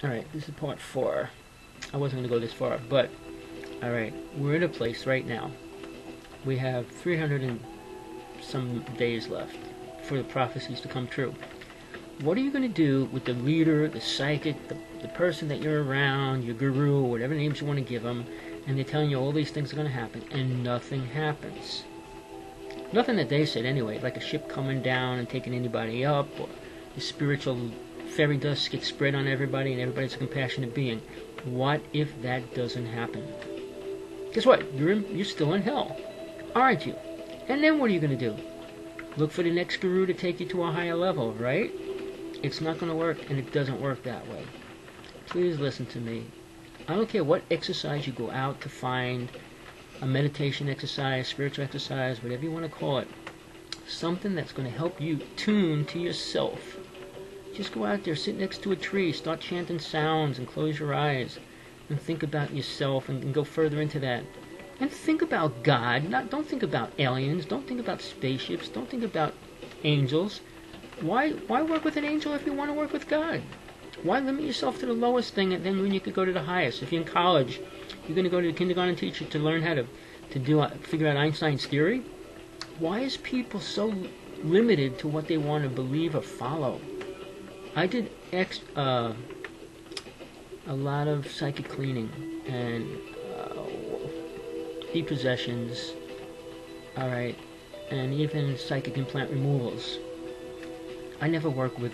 Alright, this is part 4. I wasn't going to go this far, but alright, we're in a place right now. We have 300 and some days left for the prophecies to come true. What are you going to do with the leader, the psychic, the person that you're around, your guru, whatever names you want to give them, and they're telling you all these things are going to happen, and nothing happens? Nothing that they said anyway, like a ship coming down and taking anybody up, or the spiritual fairy dust gets spread on everybody and everybody's a compassionate being. What if that doesn't happen? Guess what? You're still in hell, aren't you? And then what are you going to do? Look for the next guru to take you to a higher level, right? It's not going to work, and it doesn't work that way. Please listen to me. I don't care what exercise you go out to find, a meditation exercise, spiritual exercise, whatever you want to call it, something that's going to help you tune to yourself. Just go out there, sit next to a tree, start chanting sounds, and close your eyes, and think about yourself, and go further into that. And think about God. Don't think about aliens. Don't think about spaceships. Don't think about angels. Why work with an angel if you want to work with God? Why limit yourself to the lowest thing and then when you could go to the highest? If you're in college, you're going to go to the kindergarten teacher to learn how to figure out Einstein's theory? Why is people so limited to what they want to believe or follow? I did a lot of psychic cleaning and depossessions, alright, and even psychic implant removals. I never work with,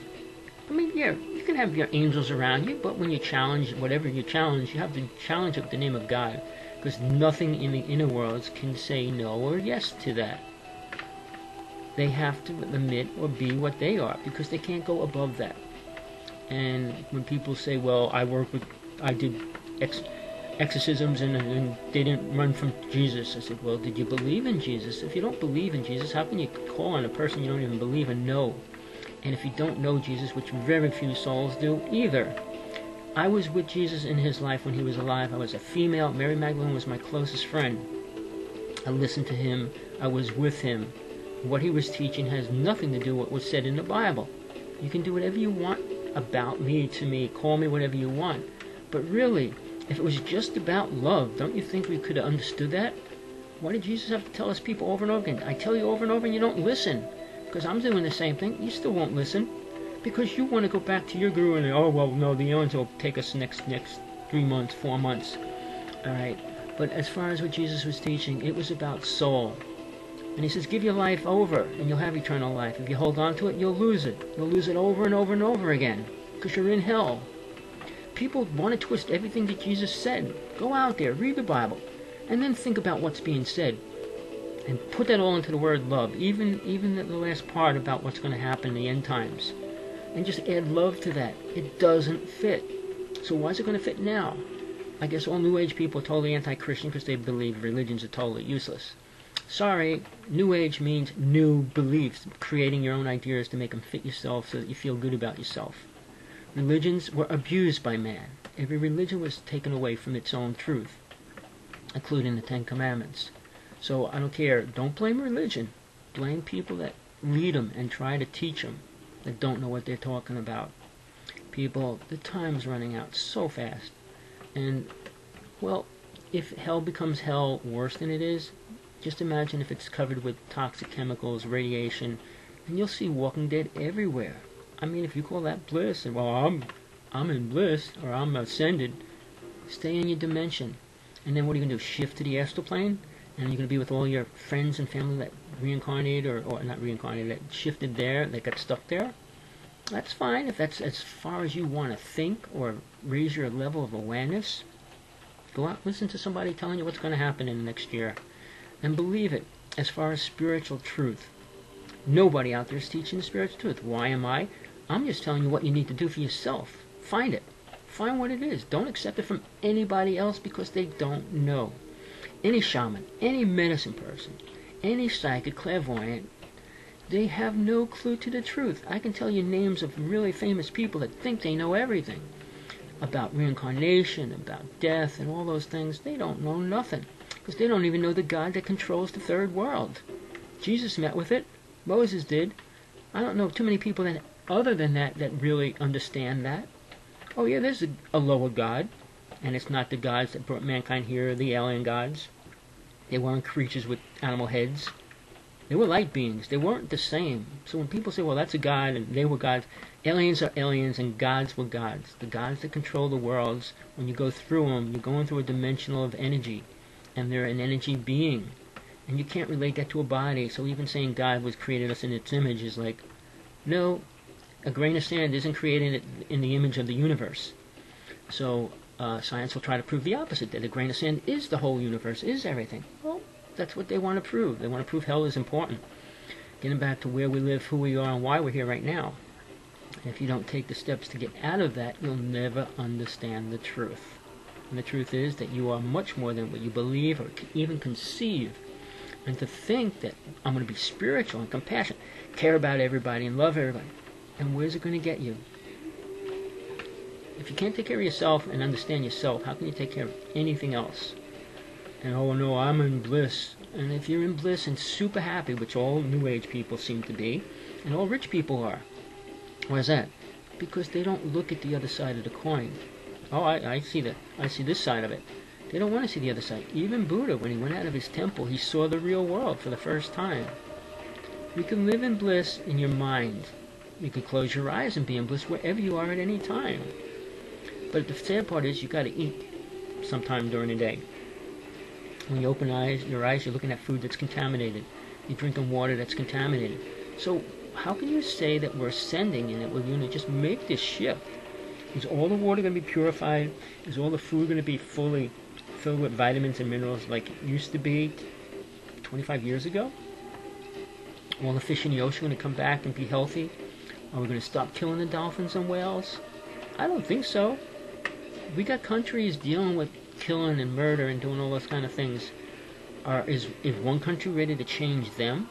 yeah, you can have your angels around you, but when you challenge whatever you challenge, you have to challenge it with the name of God, because nothing in the inner worlds can say no or yes to that. They have to admit or be what they are, because they can't go above that. And when people say, well, I did exorcisms and they didn't run from Jesus, I said, well, did you believe in Jesus? If you don't believe in Jesus, how can you call on a person you don't even believe and know? And if you don't know Jesus, which very few souls do either. I was with Jesus in his life when he was alive. I was a female. Mary Magdalene was my closest friend. I listened to him. I was with him. What he was teaching has nothing to do with what was said in the Bible. You can do whatever you want about me to me. Call me whatever you want. But really, if it was just about love, don't you think we could have understood that? Why did Jesus have to tell us people over and over again? I tell you over and over and you don't listen. Because I'm doing the same thing. You still won't listen. Because you want to go back to your guru and, oh, well, no, the aliens will take us next 3 months, 4 months. Alright. But as far as what Jesus was teaching, it was about soul. And he says, give your life over and you'll have eternal life. If you hold on to it, you'll lose it. You'll lose it over and over and over again. Because you're in hell. People want to twist everything that Jesus said. Go out there, read the Bible, and then think about what's being said. And put that all into the word love, even the last part about what's going to happen in the end times. And just add love to that. It doesn't fit. So why is it going to fit now? I guess all New Age people are totally anti-Christian because they believe religions are totally useless. Sorry, New Age means new beliefs, creating your own ideas to make them fit yourself so that you feel good about yourself. Religions were abused by man. Every religion was taken away from its own truth, including the 10 Commandments. So I don't care. Don't blame religion. Blame people that lead them and try to teach them that don't know what they're talking about. People, the time's running out so fast. And, well, if hell becomes hell worse than it is, just imagine if it's covered with toxic chemicals, radiation, and you'll see Walking Dead everywhere. I mean, if you call that bliss, and well, I'm in bliss, or I'm ascended, stay in your dimension. And then what are you going to do? Shift to the astral plane? And you're going to be with all your friends and family that reincarnated, or not reincarnated, that shifted there, that got stuck there? That's fine if that's as far as you want to think or raise your level of awareness. Go out, listen to somebody telling you what's going to happen in the next year. And believe it. As far as spiritual truth, nobody out there is teaching the spiritual truth. Why am I? I'm just telling you what you need to do for yourself. Find it. Find what it is. Don't accept it from anybody else because they don't know. Any shaman, any medicine person, any psychic, clairvoyant, they have no clue to the truth. I can tell you names of really famous people that think they know everything about reincarnation, about death, and all those things. They don't know nothing because they don't even know the God that controls the third world. Jesus met with it. Moses did. I don't know too many people that other than that really understand that. Oh yeah, there's a lower god, and it's not the gods that brought mankind here, the alien gods. They weren't creatures with animal heads. They were light beings. They weren't the same. So when people say, well, that's a god and they were gods, aliens are aliens and gods were gods. The gods that control the worlds, when you go through them, you're going through a dimensional of energy, and they're an energy being. And you can't relate that to a body. So even saying God was created us in its image is like, no, a grain of sand isn't created in the image of the universe. So science will try to prove the opposite, that a grain of sand is the whole universe, is everything. Well, that's what they want to prove. They want to prove hell is important. Getting back to where we live, who we are, and why we're here right now. And if you don't take the steps to get out of that, you'll never understand the truth. And the truth is that you are much more than what you believe or even conceive. And to think that I'm going to be spiritual and compassionate, care about everybody and love everybody, and where's it going to get you? If you can't take care of yourself and understand yourself, how can you take care of anything else? And oh no, I'm in bliss. And if you're in bliss and super happy, which all New Age people seem to be, and all rich people are, why is that? Because they don't look at the other side of the coin. Oh, I see that. I see this side of it. They don't want to see the other side. Even Buddha, when he went out of his temple, he saw the real world for the first time. You can live in bliss in your mind. You can close your eyes and be in bliss wherever you are at any time. But the sad part is you got to eat sometime during the day. When you open your eyes, you're looking at food that's contaminated. You're drinking water that's contaminated. So how can you say that we're ascending and that we're going to just make this shift? Is all the water going to be purified? Is all the food going to be fully filled with vitamins and minerals like it used to be 25 years ago? All the fish in the ocean going to come back and be healthy? Are we going to stop killing the dolphins and whales? I don't think so. We got countries dealing with killing and murder and doing all those kind of things. Is one country ready to change them?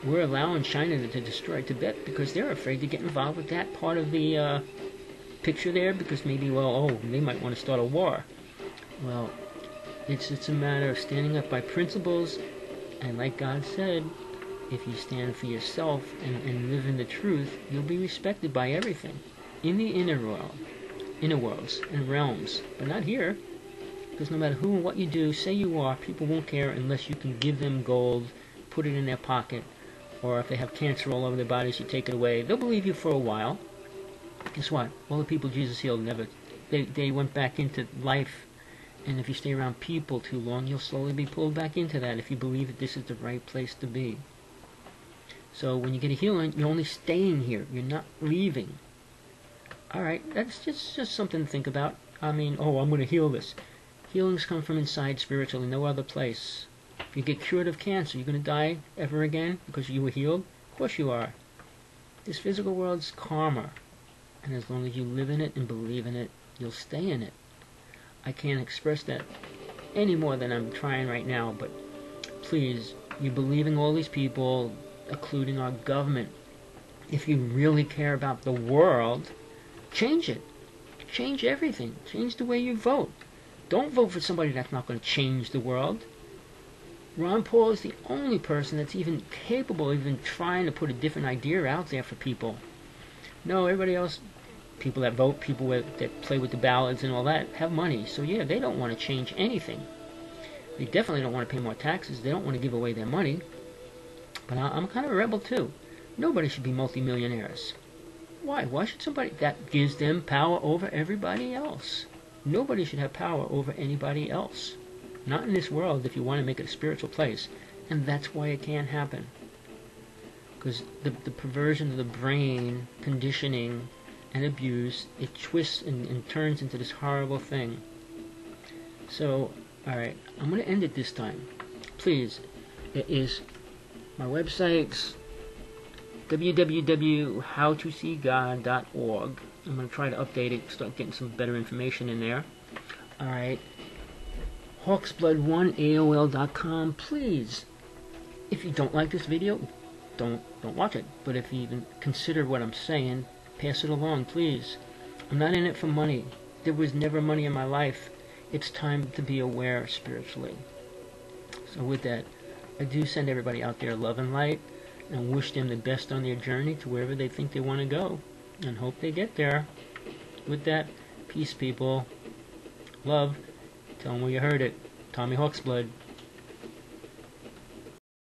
We're allowing China to destroy Tibet because they're afraid to get involved with that part of the picture there, because maybe, they might want to start a war. Well, it's a matter of standing up by principles, and like God said, if you stand for yourself and live in the truth, you'll be respected by everything in the inner worlds and realms, but not here. Because no matter who and what you do, say you are, people won't care unless you can give them gold, put it in their pocket, or if they have cancer all over their bodies, you take it away. They'll believe you for a while. Guess what? All the people Jesus healed they went back into life. And if you stay around people too long, you'll slowly be pulled back into that if you believe that this is the right place to be. So when you get a healing, you're only staying here. You're not leaving. Alright, that's just something to think about. I mean, I'm going to heal this. Healings come from inside spiritually, no other place. If you get cured of cancer, you're going to die ever again because you were healed? Of course you are. This physical world's karma. And as long as you live in it and believe in it, you'll stay in it. I can't express that any more than I'm trying right now, but please, you're believing all these people, including our government. If you really care about the world, change it. Change everything. Change the way you vote. Don't vote for somebody that's not going to change the world. Ron Paul is the only person that's even capable of even trying to put a different idea out there for people. No, everybody else, people that vote, people that play with the ballots and all that, have money. So yeah, they don't want to change anything. They definitely don't want to pay more taxes. They don't want to give away their money. But I'm kind of a rebel too. Nobody should be multimillionaires. Why? Why should somebody that gives them power over everybody else? Nobody should have power over anybody else. Not in this world if you want to make it a spiritual place. And that's why it can't happen. Because the perversion of the brain, conditioning, and abuse, it twists and turns into this horrible thing. So, alright, I'm going to end it this time. Please, it is my website's www.howtoseegod.org. I'm going to try to update it, start getting some better information in there. Alright. Hawksblood1AOL.com. Please, if you don't like this video, don't watch it. But if you even consider what I'm saying, pass it along, please. I'm not in it for money. There was never money in my life. It's time to be aware spiritually. So with that, I do send everybody out there love and light, and wish them the best on their journey to wherever they think they want to go, and hope they get there. With that, Peace, people. Love. Tell them where you heard it. Tommy Hawksblood.